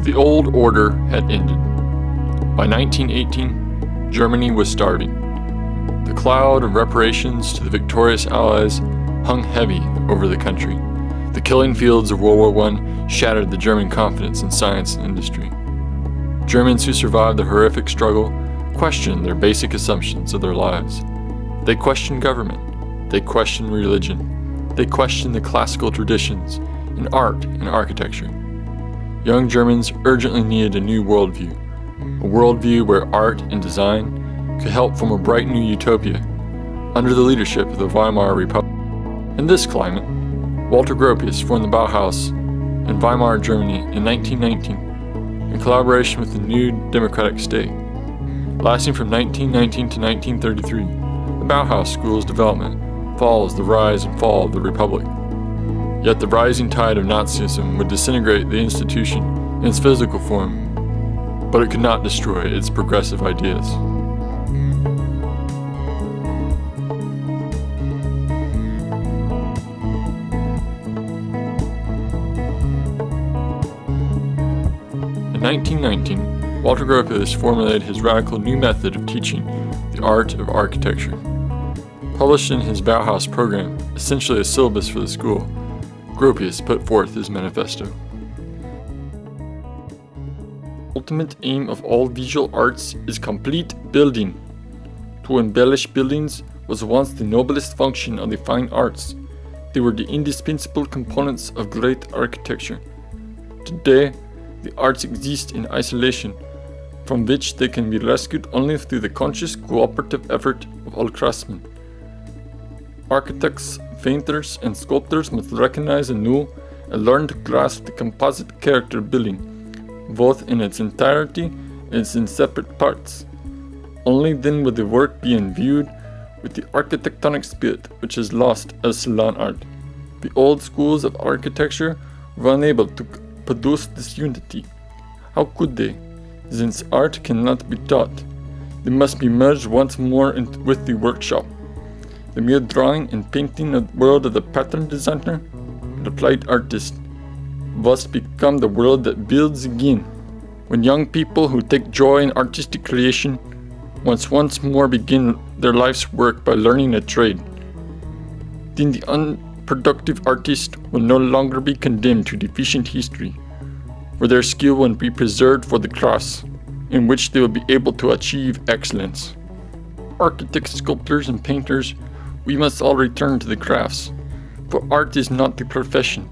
The old order had ended. By 1918, Germany was starving. The cloud of reparations to the victorious Allies hung heavy over the country. The killing fields of World War I shattered the German confidence in science and industry. Germans who survived the horrific struggle questioned their basic assumptions of their lives. They questioned government. They questioned religion. They questioned the classical traditions in art and architecture. Young Germans urgently needed a new worldview, a worldview where art and design could help form a bright new utopia under the leadership of the Weimar Republic. In this climate, Walter Gropius formed the Bauhaus in Weimar, Germany in 1919 in collaboration with the new democratic state. Lasting from 1919 to 1933, the Bauhaus School's development follows the rise and fall of the Republic. Yet the rising tide of Nazism would disintegrate the institution in its physical form, but it could not destroy its progressive ideas. In 1919, Walter Gropius formulated his radical new method of teaching the art of architecture. Published in his Bauhaus program, essentially a syllabus for the school, Gropius put forth his manifesto. The ultimate aim of all visual arts is complete building. To embellish buildings was once the noblest function of the fine arts. They were the indispensable components of great architecture. Today, the arts exist in isolation, from which they can be rescued only through the conscious cooperative effort of all craftsmen. Architects, painters, and sculptors must recognize anew and learn to grasp the composite character of building, both in its entirety and in separate parts. Only then will the work be imbued with the architectonic spirit which is lost as salon art. The old schools of architecture were unable to produce this unity. How could they? Since art cannot be taught, they must be merged once more with the workshop. The mere drawing and painting of the world of the pattern designer and applied artist must become the world that builds again, when young people who take joy in artistic creation once more begin their life's work by learning a trade. Then the unproductive artist will no longer be condemned to deficient history, where their skill will be preserved for the cross, in which they will be able to achieve excellence. Architects, sculptors, and painters, we must all return to the crafts, for art is not the profession.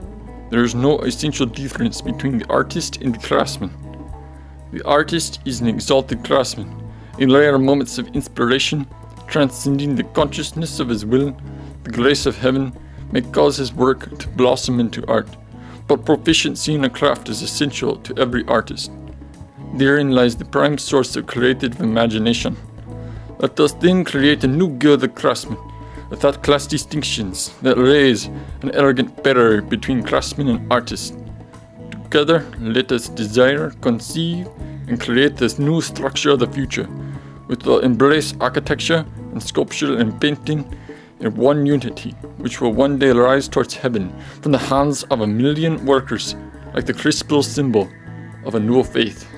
There is no essential difference between the artist and the craftsman. The artist is an exalted craftsman. In rare moments of inspiration, transcending the consciousness of his will, the grace of heaven may cause his work to blossom into art. But proficiency in a craft is essential to every artist. Therein lies the prime source of creative imagination. Let us then create a new guild of craftsmen, without class distinctions that raise an arrogant barrier between craftsmen and artists. Together, let us desire, conceive, and create this new structure of the future, which will embrace architecture and sculpture and painting in one unity, which will one day rise towards heaven from the hands of 1,000,000 workers, like the crystal symbol of a new faith.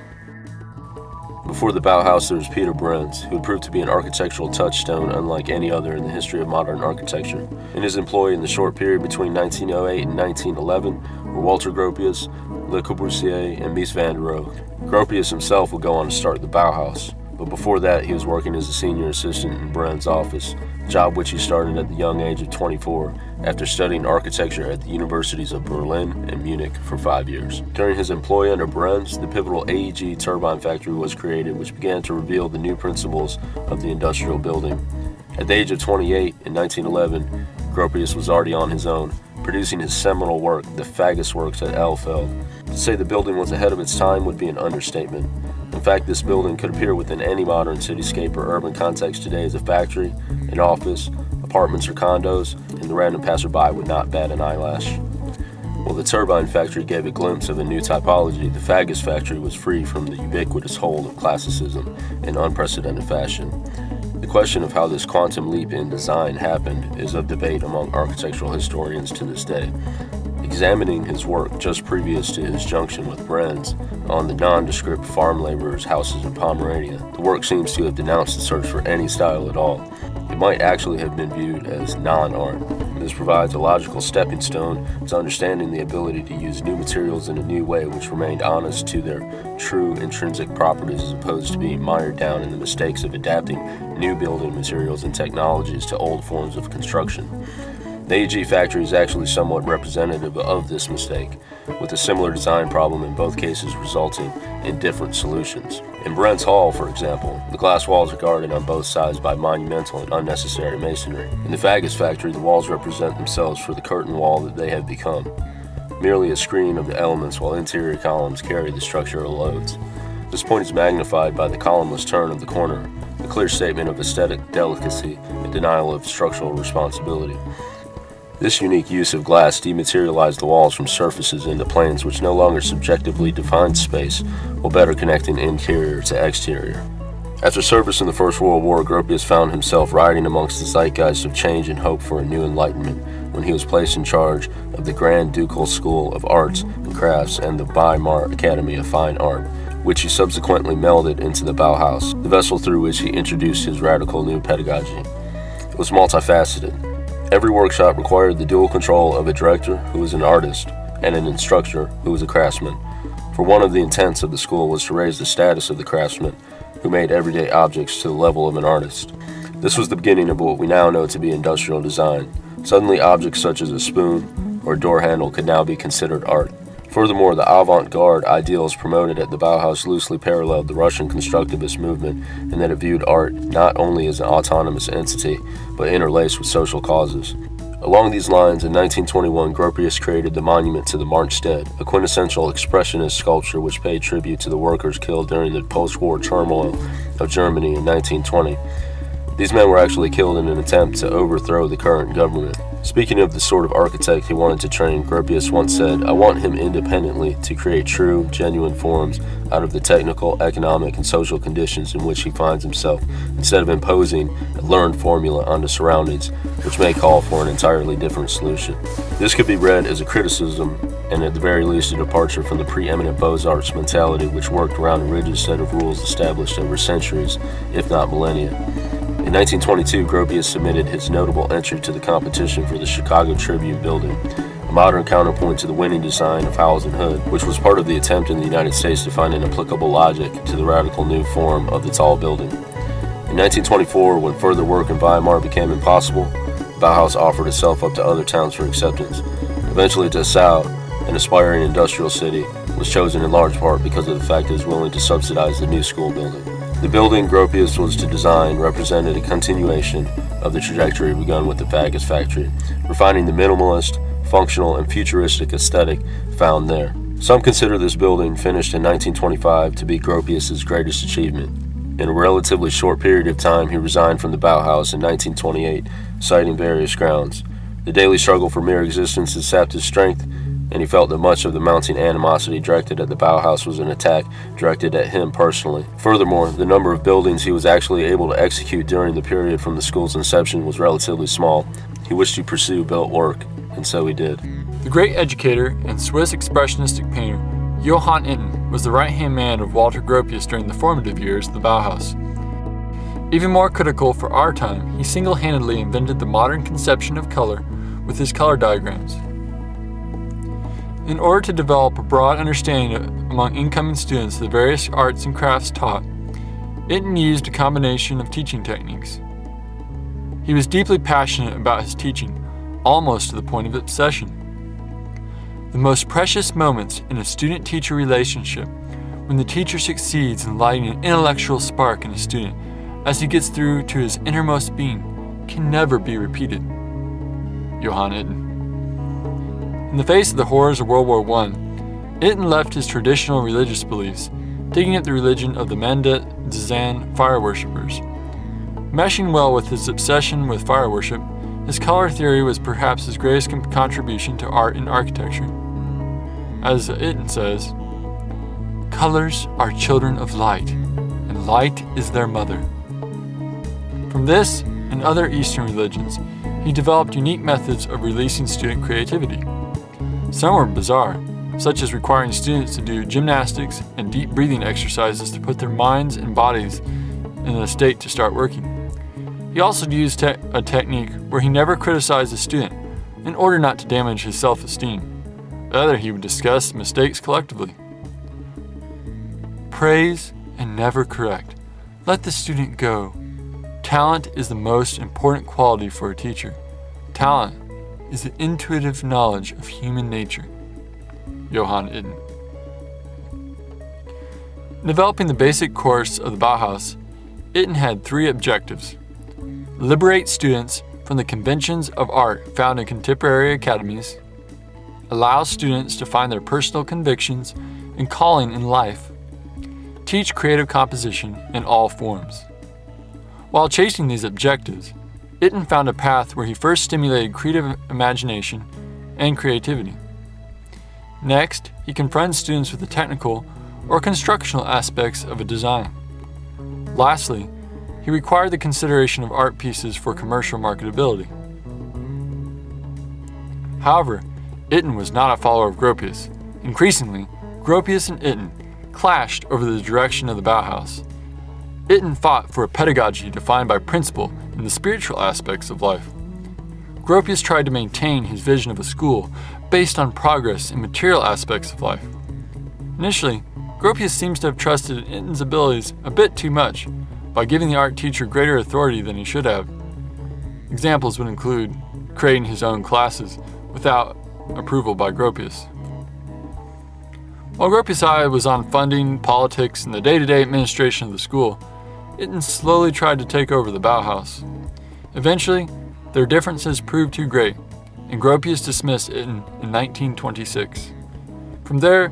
Before the Bauhaus, there was Peter Bruns, who would prove to be an architectural touchstone unlike any other in the history of modern architecture. In his employ in the short period between 1908 and 1911 were Walter Gropius, Le Corbusier, and Mies van der Rohe. Gropius himself would go on to start the Bauhaus, but before that he was working as a senior assistant in Bruns' office, a job which he started at the young age of 24 after studying architecture at the universities of Berlin and Munich for 5 years. During his employ under Bruns, the pivotal AEG turbine factory was created, which began to reveal the new principles of the industrial building. At the age of 28 in 1911, Gropius was already on his own, producing his seminal work, the Fagus Works at Elfeld. To say the building was ahead of its time would be an understatement. In fact, this building could appear within any modern cityscape or urban context today as a factory, an office, apartments or condos, and the random passerby would not bat an eyelash. While the turbine factory gave a glimpse of a new typology, the Fagus factory was free from the ubiquitous hold of classicism in unprecedented fashion. The question of how this quantum leap in design happened is of debate among architectural historians to this day. examining his work just previous to his junction with Brenz on the nondescript farm laborers' houses in Pomerania, the work seems to have denounced the search for any style at all. It might actually have been viewed as non-art. This provides a logical stepping stone to understanding the ability to use new materials in a new way which remained honest to their true intrinsic properties as opposed to being mired down in the mistakes of adapting new building materials and technologies to old forms of construction. The AG factory is actually somewhat representative of this mistake, with a similar design problem in both cases resulting in different solutions. In Brent's Hall, for example, the glass walls are guarded on both sides by monumental and unnecessary masonry. In the Fagus factory, the walls represent themselves for the curtain wall that they have become, merely a screen of the elements while interior columns carry the structural loads. This point is magnified by the columnless turn of the corner, a clear statement of aesthetic delicacy and denial of structural responsibility. This unique use of glass dematerialized the walls from surfaces into planes which no longer subjectively defined space, while better connecting interior to exterior. After service in the First World War, Gropius found himself riding amongst the zeitgeist of change and hope for a new enlightenment when he was placed in charge of the Grand Ducal School of Arts and Crafts and the Weimar Academy of Fine Art, which he subsequently melded into the Bauhaus, the vessel through which he introduced his radical new pedagogy. It was multifaceted. Every workshop required the dual control of a director who was an artist and an instructor who was a craftsman, for one of the intents of the school was to raise the status of the craftsman who made everyday objects to the level of an artist. This was the beginning of what we now know to be industrial design. Suddenly objects such as a spoon or a door handle could now be considered art. Furthermore, the avant-garde ideals promoted at the Bauhaus loosely paralleled the Russian constructivist movement in that it viewed art not only as an autonomous entity, but interlaced with social causes. Along these lines, in 1921, Gropius created the monument to the Markstead, a quintessential expressionist sculpture which paid tribute to the workers killed during the post-war turmoil of Germany in 1920. These men were actually killed in an attempt to overthrow the current government. Speaking of the sort of architect he wanted to train, Gropius once said, "I want him independently to create true, genuine forms out of the technical, economic, and social conditions in which he finds himself, instead of imposing a learned formula on the surroundings, which may call for an entirely different solution." This could be read as a criticism, and at the very least a departure from the preeminent Beaux-Arts mentality which worked around a rigid set of rules established over centuries, if not millennia. In 1922, Gropius submitted his notable entry to the competition for the Chicago Tribune building, a modern counterpoint to the winning design of Howells and Hood, which was part of the attempt in the United States to find an applicable logic to the radical new form of the tall building. In 1924, when further work in Weimar became impossible, Bauhaus offered itself up to other towns for acceptance. Eventually, Dessau, an aspiring industrial city, was chosen in large part because of the fact it was willing to subsidize the new school building. The building Gropius was to design represented a continuation of the trajectory begun with the Fagus factory, refining the minimalist, functional, and futuristic aesthetic found there. Some consider this building, finished in 1925, to be Gropius's greatest achievement. In a relatively short period of time, he resigned from the Bauhaus in 1928, citing various grounds. The daily struggle for mere existence had sapped his strength, and he felt that much of the mounting animosity directed at the Bauhaus was an attack directed at him personally. Furthermore, the number of buildings he was actually able to execute during the period from the school's inception was relatively small. He wished to pursue built work, and so he did. The great educator and Swiss expressionistic painter Johann Itten was the right-hand man of Walter Gropius during the formative years of the Bauhaus. Even more critical for our time, he single-handedly invented the modern conception of color with his color diagrams. In order to develop a broad understanding among incoming students of the various arts and crafts taught, Itten used a combination of teaching techniques. He was deeply passionate about his teaching, almost to the point of obsession. The most precious moments in a student-teacher relationship, when the teacher succeeds in lighting an intellectual spark in a student as he gets through to his innermost being, can never be repeated. Johann Itten. In the face of the horrors of World War I, Itten left his traditional religious beliefs, taking up the religion of the Mendet Dzan fire worshippers. Meshing well with his obsession with fire worship, his color theory was perhaps his greatest contribution to art and architecture. As Itten says, "Colors are children of light, and light is their mother." From this and other Eastern religions, he developed unique methods of releasing student creativity. Some were bizarre, such as requiring students to do gymnastics and deep breathing exercises to put their minds and bodies in a state to start working. He also used a technique where he never criticized a student in order not to damage his self-esteem. Rather, he would discuss mistakes collectively. Praise and never correct. Let the student go. Talent is the most important quality for a teacher. Talent is the intuitive knowledge of human nature. Johann Itten. In developing the basic course of the Bauhaus, Itten had 3 objectives. Liberate students from the conventions of art found in contemporary academies, allow students to find their personal convictions and calling in life, teach creative composition in all forms. While chasing these objectives, Itten found a path where he first stimulated creative imagination and creativity. Next, he confronted students with the technical or constructional aspects of a design. Lastly, he required the consideration of art pieces for commercial marketability. However, Itten was not a follower of Gropius. Increasingly, Gropius and Itten clashed over the direction of the Bauhaus. Itten fought for a pedagogy defined by principle and the spiritual aspects of life. Gropius tried to maintain his vision of a school based on progress and material aspects of life. Initially, Gropius seems to have trusted Itten's abilities a bit too much by giving the art teacher greater authority than he should have. Examples would include creating his own classes without approval by Gropius. While Gropius' eye was on funding, politics, and the day-to-day administration of the school, Itten slowly tried to take over the Bauhaus. Eventually, their differences proved too great, and Gropius dismissed Itten in 1926. From there,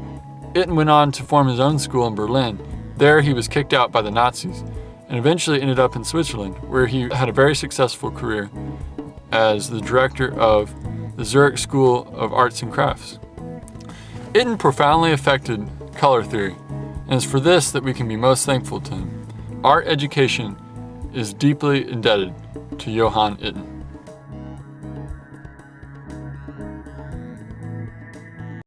Itten went on to form his own school in Berlin. There he was kicked out by the Nazis, and eventually ended up in Switzerland, where he had a very successful career as the director of the Zurich School of Arts and Crafts. Itten profoundly affected color theory, and it's for this that we can be most thankful to him. Art education is deeply indebted to Johann Itten.